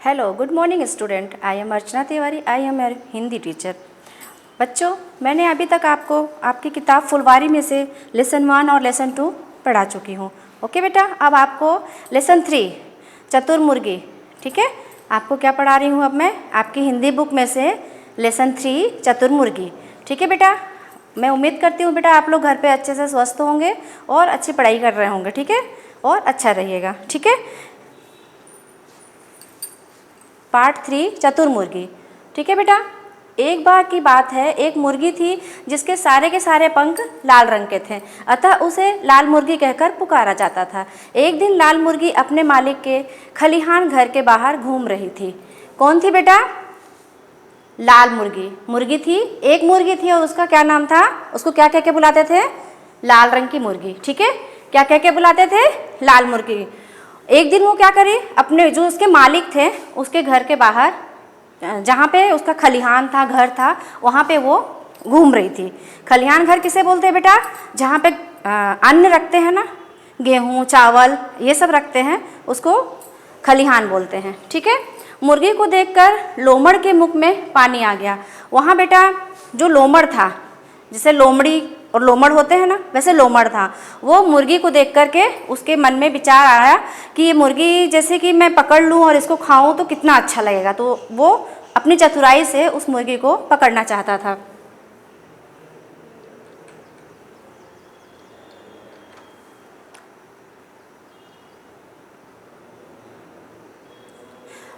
Hello, good morning student. I am Archana Tiwari. I am your Hindi teacher. बच्चों, मैंने अभी तक आपको आपकी किताब फुलवारी में से लेसन 1 और लेसन 2 पढ़ा चुकी हूँ। ओके बेटा, अब आपको लेसन 3 चतुर्मुर्गी, ठीक है, आपको क्या पढ़ा रही हूँ अब मैं आपकी हिंदी बुक में से लेसन 3 चतुर्मुर्गी। ठीक है बेटा, मैं उम्मीद करती हूँ बेटा आप लोग घर पे अच्छे से स्वस्थ होंगे और अच्छी पढ़ाई कर रहे होंगे, ठीक है, और अच्छा रहिएगा, ठीक है। पार्ट 3 चतुर्मुर्गी। ठीक है बेटा, एक बार की बात है, एक मुर्गी थी जिसके सारे के सारे पंख लाल रंग के थे, अतः उसे लाल मुर्गी कहकर पुकारा जाता था। एक दिन लाल मुर्गी अपने मालिक के खलिहान घर के बाहर घूम रही थी। कौन थी बेटा? लाल मुर्गी। मुर्गी थी, एक मुर्गी थी और उसका क्या नाम था? उसको क्या कह के बुलाते थे? लाल रंग की मुर्गी। ठीक है, क्या कह के बुलाते थे? लाल मुर्गी। एक दिन वो क्या करी, अपने जो उसके मालिक थे उसके घर के बाहर, जहाँ पे उसका खलिहान था, घर था, वहाँ पे वो घूम रही थी। खलिहान घर किसे बोलते हैं बेटा? जहाँ पे अन्न रखते हैं ना, गेहूँ चावल ये सब रखते हैं, उसको खलिहान बोलते हैं। ठीक है, मुर्गी को देखकर लोमड़ के मुख में पानी आ गया। वहाँ बेटा जो लोमड़ था, जैसे लोमड़ी और लोमड़ होते हैं ना, वैसे लोमड़ था। वो मुर्गी को देख कर के उसके मन में विचार आया कि ये मुर्गी जैसे कि मैं पकड़ लूँ और इसको खाऊं तो कितना अच्छा लगेगा। तो वो अपनी चतुराई से उस मुर्गी को पकड़ना चाहता था।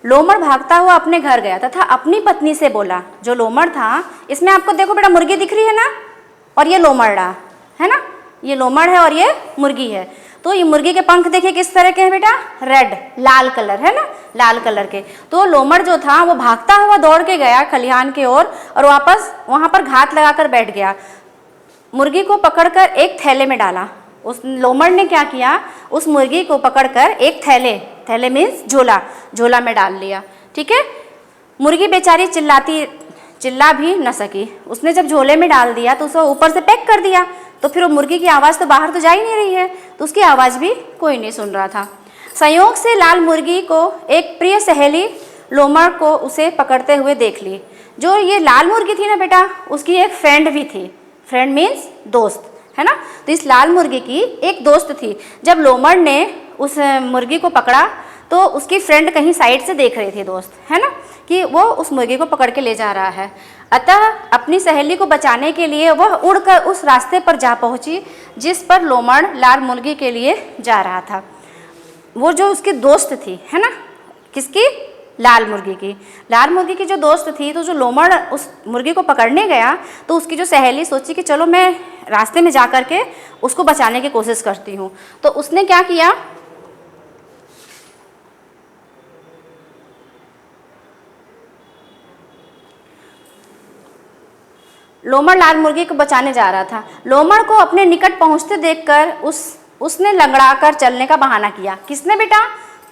लोमड़ भागता हुआ अपने घर गया तथा अपनी पत्नी से बोला, जो लोमड़ था, इसमें आपको देखो बेटा मुर्गी दिख रही है ना, और ये लोमड़ रहा है ना, ये लोमड़ है और ये मुर्गी है। तो ये मुर्गी के पंख देखिए किस तरह के हैं बेटा? रेड, लाल कलर है ना, लाल कलर के। तो लोमड़ जो था वो भागता हुआ दौड़ के गया खलिहान की ओर और वापस वहां पर घात लगाकर बैठ गया। मुर्गी को पकड़कर एक थैले में डाला। उस लोमड़ ने क्या किया, उस मुर्गी को पकड़कर एक थैले मीन्स झोला में डाल लिया। ठीक है, मुर्गी बेचारी चिल्ला भी न सकी। उसने जब झोले में डाल दिया तो उसे ऊपर से पैक कर दिया, तो फिर वो मुर्गी की आवाज़ तो बाहर तो जा ही नहीं रही है, तो उसकी आवाज़ भी कोई नहीं सुन रहा था। संयोग से लाल मुर्गी को एक प्रिय सहेली लोमड़ को उसे पकड़ते हुए देख ली। जो ये लाल मुर्गी थी ना बेटा, उसकी एक फ्रेंड भी थी। फ्रेंड मीन्स दोस्त, है ना। तो इस लाल मुर्गी की एक दोस्त थी। जब लोमड़ ने उस मुर्गी को पकड़ा तो उसकी फ्रेंड कहीं साइड से देख रही थी, दोस्त, है ना, कि वो उस मुर्गी को पकड़ के ले जा रहा है। अतः अपनी सहेली को बचाने के लिए वह उड़कर उस रास्ते पर जा पहुंची जिस पर लोमड़ लाल मुर्गी के लिए जा रहा था। वो जो उसकी दोस्त थी, है ना, किसकी? लाल मुर्गी की जो दोस्त थी, तो जो लोमड़ उस मुर्गी को पकड़ने गया तो उसकी जो सहेली सोची कि चलो मैं रास्ते में जा कर के उसको बचाने की कोशिश करती हूँ। तो उसने क्या किया, लोमड़ लाल मुर्गी को बचाने जा रहा था। लोमड़ को अपने निकट पहुंचते देखकर उसने लंगड़ाकर चलने का बहाना किया। किसने बेटा?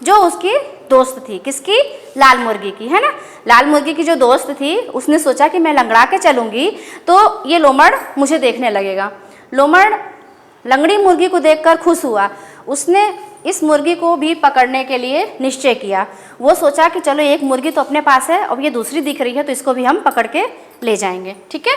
जो उसकी दोस्त थी। किसकी? लाल मुर्गी की, है ना। लाल मुर्गी की जो दोस्त थी उसने सोचा कि मैं लंगड़ा के चलूंगी तो ये लोमड़ मुझे देखने लगेगा। लोमड़ लंगड़ी मुर्गी को देखकर खुश हुआ। उसने इस मुर्गी को भी पकड़ने के लिए निश्चय किया। वो सोचा कि चलो एक मुर्गी तो अपने पास है, अब ये दूसरी दिख रही है तो इसको भी हम पकड़ के ले जाएंगे। ठीक है,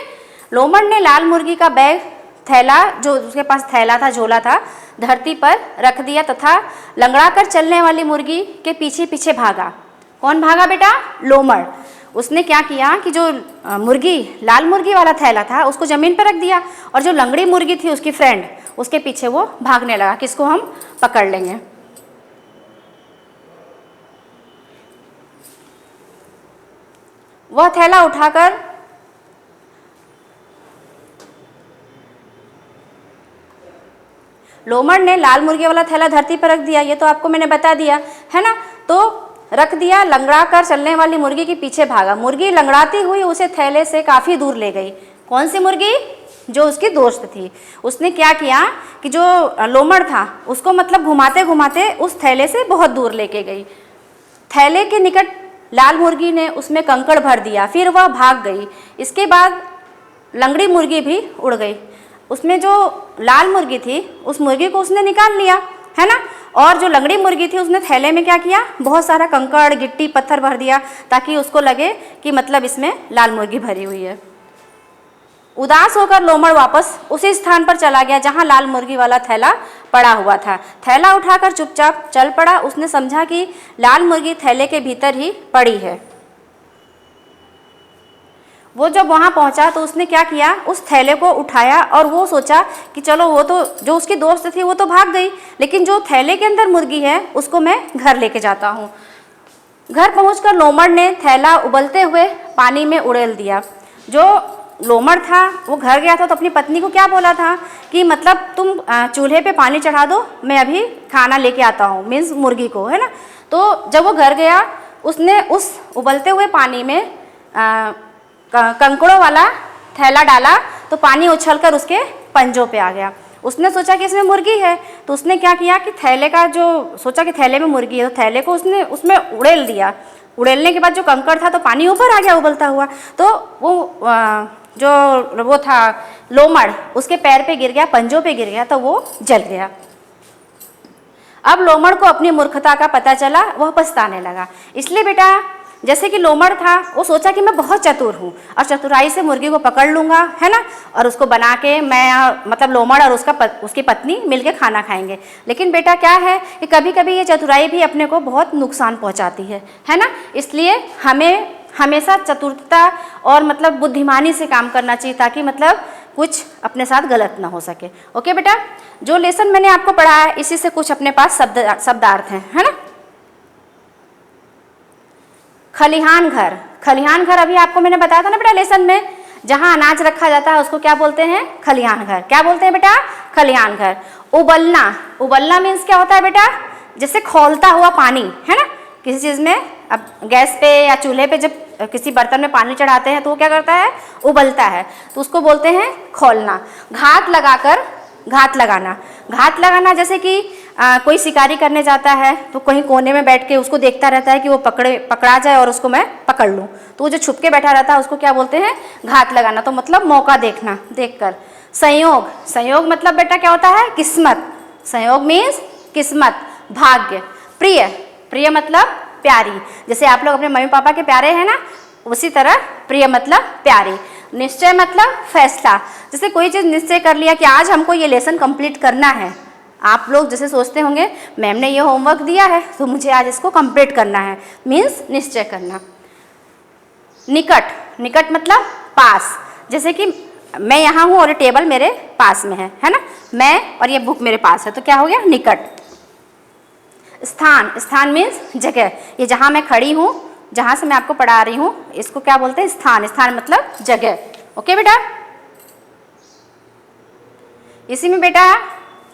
लोमड़ ने लाल मुर्गी का बैग, थैला, जो उसके पास थैला था, झोला था, धरती पर रख दिया तथा लंगड़ाकर चलने वाली मुर्गी के पीछे पीछे भागा। कौन भागा बेटा? लोमड़। उसने क्या किया कि जो मुर्गी, लाल मुर्गी वाला थैला था उसको जमीन पर रख दिया और जो लंगड़ी मुर्गी थी उसकी फ्रेंड, उसके पीछे वो भागने लगा कि इसको हम पकड़ लेंगे। वह थैला उठाकर लोमड़ ने लाल मुर्गी वाला थैला धरती पर रख दिया, ये तो आपको मैंने बता दिया, है ना। तो रख दिया, लंगड़ा कर चलने वाली मुर्गी के पीछे भागा। मुर्गी लंगड़ाती हुई उसे थैले से काफ़ी दूर ले गई। कौन सी मुर्गी? जो उसकी दोस्त थी। उसने क्या किया कि जो लोमड़ था उसको मतलब घुमाते घुमाते उस थैले से बहुत दूर लेके गई। थैले के निकट लाल मुर्गी ने उसमें कंकड़ भर दिया, फिर वह भाग गई। इसके बाद लंगड़ी मुर्गी भी उड़ गई। उसमें जो लाल मुर्गी थी उस मुर्गी को उसने निकाल लिया, है ना, और जो लंगड़ी मुर्गी थी उसने थैले में क्या किया, बहुत सारा कंकड़ गिट्टी पत्थर भर दिया ताकि उसको लगे कि मतलब इसमें लाल मुर्गी भरी हुई है। उदास होकर लोमड़ वापस उसी स्थान पर चला गया जहां लाल मुर्गी वाला थैला पड़ा हुआ था। थैला उठाकर चुपचाप चल पड़ा। उसने समझा कि लाल मुर्गी थैले के भीतर ही पड़ी है। वो जब वहाँ पहुँचा तो उसने क्या किया, उस थैले को उठाया और वो सोचा कि चलो वो तो जो उसकी दोस्त थी वो तो भाग गई, लेकिन जो थैले के अंदर मुर्गी है उसको मैं घर लेके जाता हूँ। घर पहुँचकर लोमड़ ने थैला उबलते हुए पानी में उड़ेल दिया। जो लोमड़ था वो घर गया था तो अपनी पत्नी को क्या बोला था कि मतलब तुम चूल्हे पे पानी चढ़ा दो, मैं अभी खाना लेके आता हूँ, मीन्स मुर्गी को, है ना। तो जब वो घर गया उसने उस उबलते हुए पानी में कंकड़ों वाला थैला डाला तो पानी उछलकर उसके पंजों पे आ गया। उसने सोचा कि इसमें मुर्गी है तो उसने क्या किया कि थैले का जो सोचा कि थैले में मुर्गी है तो थैले को उसने उसमें उड़ेल दिया। उड़ेलने के बाद जो कंकड़ था तो पानी ऊपर आ गया उबलता हुआ, तो वो था लोमड़ उसके पैर पे गिर गया, पंजों पे गिर गया तो वो जल गया। अब लोमड़ को अपनी मूर्खता का पता चला, वह पछताने लगा। इसलिए बेटा जैसे कि लोमड़ था वो सोचा कि मैं बहुत चतुर हूँ और चतुराई से मुर्गी को पकड़ लूँगा, है ना, और उसको बना के मैं मतलब लोमड़ और उसकी पत्नी मिलके खाना खाएंगे। लेकिन बेटा क्या है कि कभी कभी ये चतुराई भी अपने को बहुत नुकसान पहुँचाती है ना। इसलिए हमें हमेशा चतुरता और मतलब बुद्धिमानी से काम करना चाहिए ताकि मतलब कुछ अपने साथ गलत ना हो सके। ओके बेटा, जो लेसन मैंने आपको पढ़ाया है इसी से कुछ अपने पास शब्दार्थ हैं, है ना। खलिहान घर, खलिहान घर अभी आपको मैंने बताया था ना बेटा लेसन में, जहां अनाज रखा जाता है उसको क्या बोलते हैं, खलिहान घर। क्या बोलते हैं बेटा, खलिहान घर। उबलना, उबलना मीन्स क्या होता है बेटा, जैसे खौलता हुआ पानी, है ना, किसी चीज़ में। अब गैस पे या चूल्हे पे जब किसी बर्तन में पानी चढ़ाते हैं तो वो क्या करता है, उबलता है, तो उसको बोलते हैं खौलना। घात लगाकर, घात लगाना, घात लगाना जैसे कि कोई शिकारी करने जाता है तो कहीं कोने में बैठ के उसको देखता रहता है कि वो पकड़ा जाए और उसको मैं पकड़ लूँ, तो वो जो छुप के बैठा रहता है उसको क्या बोलते हैं, घात लगाना। तो मतलब मौका देखना, देखकर। संयोग, संयोग मतलब बेटा क्या होता है, किस्मत। संयोग मीन्स किस्मत, भाग्य। प्रिय, प्रिय मतलब प्यारी, जैसे आप लोग अपने मम्मी पापा के प्यारे हैं ना, उसी तरह प्रिय मतलब प्यारी। निश्चय मतलब फैसला, जैसे कोई चीज़ निश्चय कर लिया कि आज हमको ये लेसन कंप्लीट करना है। आप लोग जैसे सोचते होंगे मैम ने ये होमवर्क दिया है तो मुझे आज इसको कंप्लीट करना है, मीन्स निश्चय करना। निकट, निकट मतलब पास, जैसे कि मैं यहाँ हूँ और ये टेबल मेरे पास में है ना, मैं और ये बुक मेरे पास है तो क्या हो गया, निकट। स्थान, स्थान मीन्स जगह, ये जहाँ मैं खड़ी हूँ, जहाँ से मैं आपको पढ़ा रही हूँ, इसको क्या बोलते हैं, स्थान। स्थान मतलब जगह। ओके बेटा, इसी में बेटा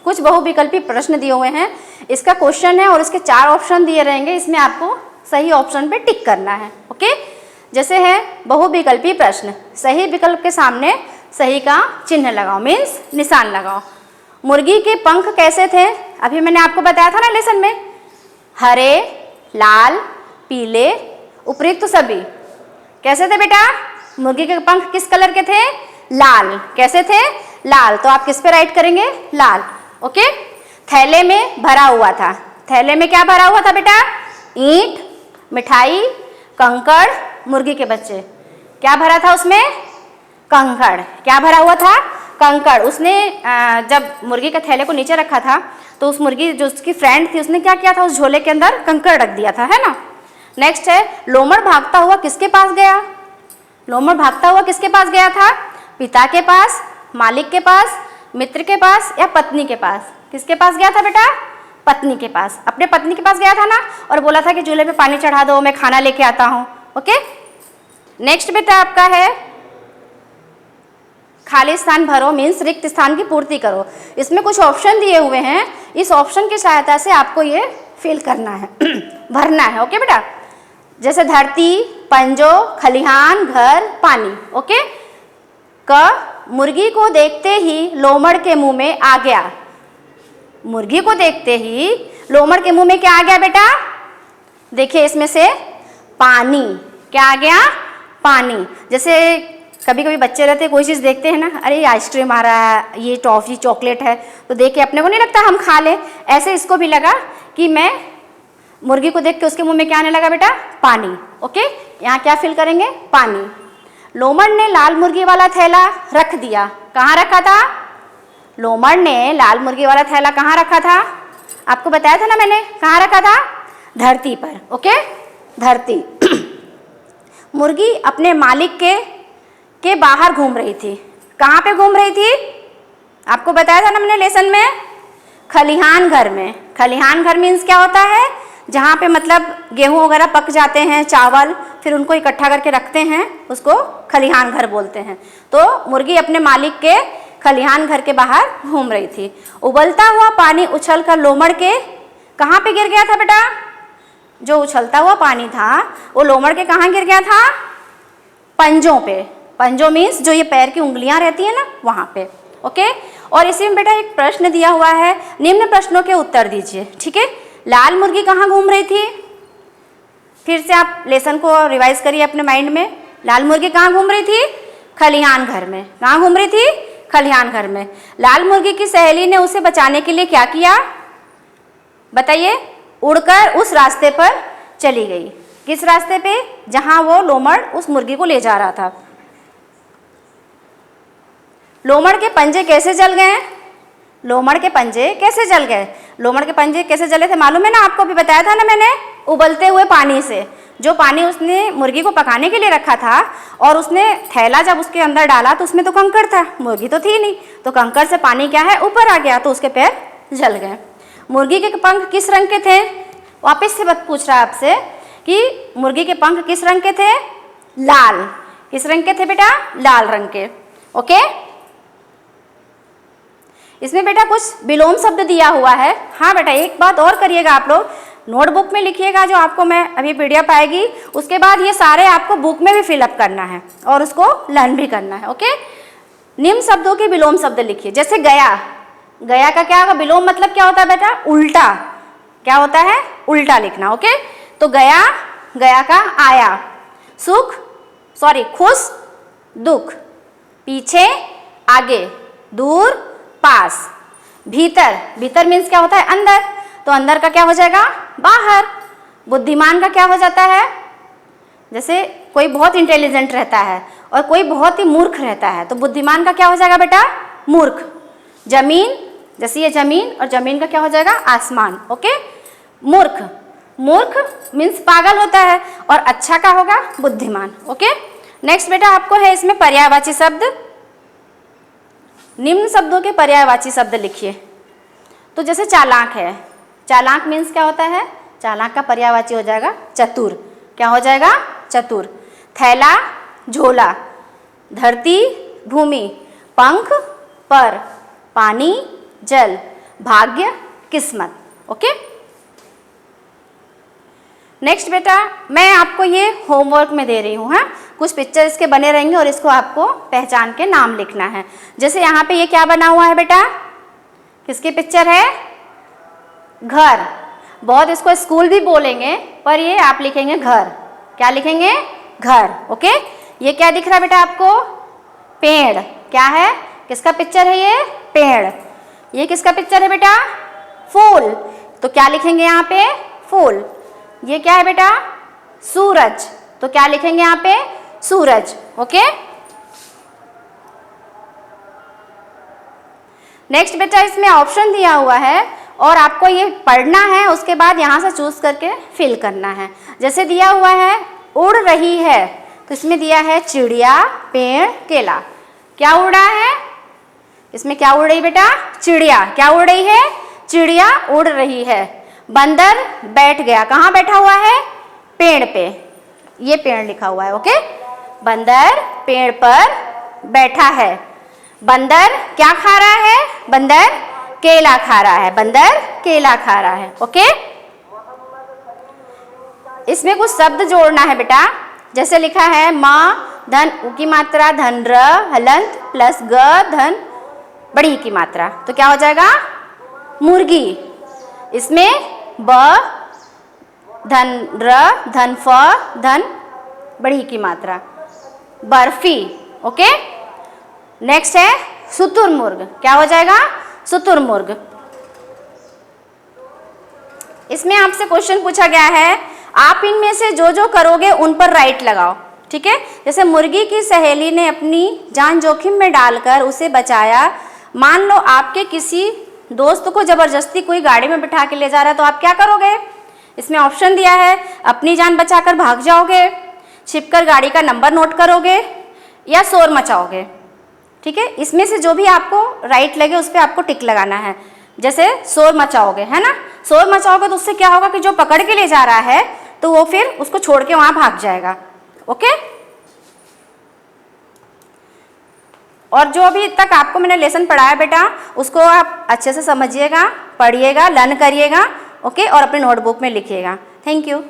कुछ बहुविकल्पी प्रश्न दिए हुए हैं। इसका क्वेश्चन है और इसके 4 ऑप्शन दिए रहेंगे, इसमें आपको सही ऑप्शन पे टिक करना है। ओके, जैसे है बहुविकल्पी प्रश्न, सही विकल्प के सामने सही का चिन्ह लगाओ, मीन्स निशान लगाओ। मुर्गी के पंख कैसे थे, अभी मैंने आपको बताया था ना लेसन में, हरे, लाल, पीले, उपयुक्त सभी। कैसे थे बेटा, मुर्गी के पंख किस कलर के थे, लाल। कैसे थे, लाल। तो आप किस पे राइट करेंगे, लाल। ओके, थैले में भरा हुआ था, थैले में क्या भरा हुआ था बेटा, ईंट, मिठाई, कंकड़, मुर्गी के बच्चे। क्या भरा था उसमें, कंकड़। क्या भरा हुआ था, कंकड़। उसने जब मुर्गी के थैले को नीचे रखा था तो उस मुर्गी जो उसकी फ्रेंड थी उसने क्या किया था, उस झोले के अंदर कंकड़ रख दिया था, है ना। नेक्स्ट है, लोमड़ भागता हुआ किसके पास गया, लोमड़ भागता हुआ किसके पास गया था, पिता के पास, मालिक के पास, मित्र के पास या पत्नी के पास। किसके पास गया था बेटा, पत्नी के पास। अपने पत्नी के पास गया था ना और बोला था कि चूल्हे पे पानी चढ़ा दो, मैं खाना लेके आता हूँ। ओके, नेक्स्ट बेटा आपका है खाली स्थान भरो, मीन्स रिक्त स्थान की पूर्ति करो। इसमें कुछ ऑप्शन दिए हुए हैं, इस ऑप्शन की सहायता से आपको ये फिल करना है भरना है। ओके बेटा, जैसे धरती, पंजो, खलिहान, घर, पानी। ओके, क मुर्गी को देखते ही लोमड़ के मुंह में आ गया। मुर्गी को देखते ही लोमड़ के मुंह में क्या आ गया बेटा, देखिए इसमें से पानी। क्या आ गया, पानी। जैसे कभी कभी बच्चे रहते हैं, कोई चीज़ देखते हैं ना, अरे ये आइसक्रीम आ रहा है, ये टॉफ़ी चॉकलेट है, तो देख के अपने को नहीं लगता हम खा लें। ऐसे इसको भी लगा कि मैं मुर्गी को देख के उसके मुंह में क्या आने लगा बेटा, पानी। ओके, यहाँ क्या फिल करेंगे, पानी। लोमड़ ने लाल मुर्गी वाला थैला रख दिया। कहाँ रखा था? लोमड़ ने लाल मुर्गी वाला थैला कहाँ रखा था? आपको बताया था ना मैंने, कहाँ रखा था? धरती पर। ओके, धरती। मुर्गी अपने मालिक के बाहर घूम रही थी। कहाँ पे घूम रही थी? आपको बताया था ना मैंने लेसन में, खलिहान घर में। खलिहान घर मीन्स क्या होता है? जहाँ पे मतलब गेहूँ वगैरह पक जाते हैं, चावल, फिर उनको इकट्ठा करके रखते हैं, उसको खलिहान घर बोलते हैं। तो मुर्गी अपने मालिक के खलिहान घर के बाहर घूम रही थी। उबलता हुआ पानी उछलकर लोमड़ के कहाँ पे गिर गया था बेटा? जो उछलता हुआ पानी था वो लोमड़ के कहाँ गिर गया था? पंजों पे। पंजों मीन्स जो ये पैर की उंगलियां रहती है ना, वहाँ पे। ओके, और इसी में बेटा एक प्रश्न दिया हुआ है, निम्न प्रश्नों के उत्तर दीजिए। ठीक है, लाल मुर्गी कहाँ घूम रही थी? फिर से आप लेसन को रिवाइज करिए अपने माइंड में। लाल मुर्गी कहाँ घूम रही थी? खलिहान घर में। कहाँ घूम रही थी? खलिहान घर में। लाल मुर्गी की सहेली ने उसे बचाने के लिए क्या किया? बताइए। उड़कर उस रास्ते पर चली गई। किस रास्ते पे? जहां वो लोमड़ उस मुर्गी को ले जा रहा था। लोमड़ के पंजे कैसे जल गए? लोमड़ के पंजे कैसे जल गए? लोमड़ के पंजे कैसे जले थे मालूम है ना आपको? भी बताया था ना मैंने, उबलते हुए पानी से। जो पानी उसने मुर्गी को पकाने के लिए रखा था और उसने थैला जब उसके अंदर डाला तो उसमें तो कंकड़ था, मुर्गी तो थी नहीं, तो कंकड़ से पानी क्या है, ऊपर आ गया, तो उसके पैर जल गए। मुर्गी के पंख किस रंग के थे? वापस से बात पूछ रहा है आपसे कि मुर्गी के पंख किस रंग के थे? लाल। किस रंग के थे बेटा? लाल रंग के। ओके, इसमें बेटा कुछ विलोम शब्द दिया हुआ है। हाँ बेटा, एक बात और करिएगा आप लोग, नोटबुक में लिखिएगा, जो आपको मैं अभी पीडीएफ आएगी उसके बाद ये सारे आपको बुक में भी फिलअप करना है और उसको लर्न भी करना है। ओके, निम्न शब्दों के विलोम शब्द लिखिए। जैसे गया, गया का क्या होगा? विलोम मतलब क्या होता है बेटा? उल्टा। क्या होता है? उल्टा लिखना। ओके, तो गया, गया का आया। सुख, सॉरी, खुश, दुख। पीछे, आगे। दूर, पास। भीतर, भीतर मीन्स क्या होता है? अंदर, तो अंदर का क्या हो जाएगा? बाहर। बुद्धिमान का क्या हो जाता है? जैसे कोई बहुत इंटेलिजेंट रहता है और कोई बहुत ही मूर्ख रहता है, तो बुद्धिमान का क्या हो जाएगा बेटा? मूर्ख। जमीन, जैसे ये जमीन, और जमीन का क्या हो जाएगा? आसमान। ओके, मूर्ख, मूर्ख मीन्स पागल होता है, और अच्छा का होगा? बुद्धिमान। ओके, नेक्स्ट बेटा आपको है इसमें पर्यायवाची शब्द। निम्न शब्दों के पर्यायवाची शब्द लिखिए। तो जैसे चालाक है, चालाक मीन्स क्या होता है? चालाक का पर्यायवाची हो जाएगा चतुर। क्या हो जाएगा? चतुर। थैला, झोला। धरती, भूमि। पंख, पर। पानी, जल। भाग्य, किस्मत। ओके, नेक्स्ट बेटा मैं आपको ये होमवर्क में दे रही हूँ। हाँ, कुछ पिक्चर इसके बने रहेंगे और इसको आपको पहचान के नाम लिखना है। जैसे यहाँ पे ये क्या बना हुआ है बेटा? किसकी पिक्चर है? घर। बहुत इसको स्कूल भी बोलेंगे, पर ये आप लिखेंगे घर। क्या लिखेंगे? घर। ओके, ये क्या दिख रहा है बेटा आपको? पेड़। क्या है? किसका पिक्चर है ये? पेड़। ये किसका पिक्चर है बेटा? फूल। तो क्या लिखेंगे यहाँ पे? फूल। ये क्या है बेटा? सूरज। तो क्या लिखेंगे यहाँ पे? सूरज। ओके, नेक्स्ट बेटा इसमें ऑप्शन दिया हुआ है और आपको ये पढ़ना है, उसके बाद यहाँ से चूज करके फिल करना है। जैसे दिया हुआ है उड़ रही है, तो इसमें दिया है चिड़िया, पेड़, केला। क्या उड़ रहा है? इसमें क्या उड़ रही बेटा? चिड़िया। क्या उड़ रही है? चिड़िया उड़ रही है। बंदर बैठ गया। कहाँ बैठा हुआ है? पेड़ पे। ये पेड़ लिखा हुआ है। ओके, बंदर पेड़ पर बैठा है। बंदर क्या खा रहा है? बंदर केला खा रहा है। बंदर केला खा रहा है। ओके, इसमें कुछ शब्द जोड़ना है बेटा। जैसे लिखा है माँ, धन उ की मात्रा, धन र, हलंत प्लस ग, धन बड़ी की मात्रा, तो क्या हो जाएगा? मुर्गी। इसमें ब, धन र, धन फ, धन बड़ी की मात्रा। बर्फी। ओके। नेक्स्ट है शुतुरमुर्ग, क्या हो जाएगा? शुतुरमुर्ग। इसमें आपसे क्वेश्चन पूछा गया है, आप इनमें से जो जो करोगे उन पर राइट लगाओ, ठीक है। जैसे मुर्गी की सहेली ने अपनी जान जोखिम में डालकर उसे बचाया। मान लो आपके किसी दोस्त को जबरदस्ती कोई गाड़ी में बिठा के ले जा रहा है, तो आप क्या करोगे? इसमें ऑप्शन दिया है, अपनी जान बचाकर भाग जाओगे, छिपकर गाड़ी का नंबर नोट करोगे, या शोर मचाओगे, ठीक है। इसमें से जो भी आपको राइट लगे उस पर आपको टिक लगाना है। जैसे शोर मचाओगे, है ना, शोर मचाओगे तो उससे क्या होगा कि जो पकड़ के ले जा रहा है तो वो फिर उसको छोड़ के वहां भाग जाएगा, ओके। और जो अभी तक आपको मैंने लेसन पढ़ाया बेटा, उसको आप अच्छे से समझिएगा, पढ़िएगा, लर्न करिएगा, ओके, और अपने नोटबुक में लिखिएगा। Thank you.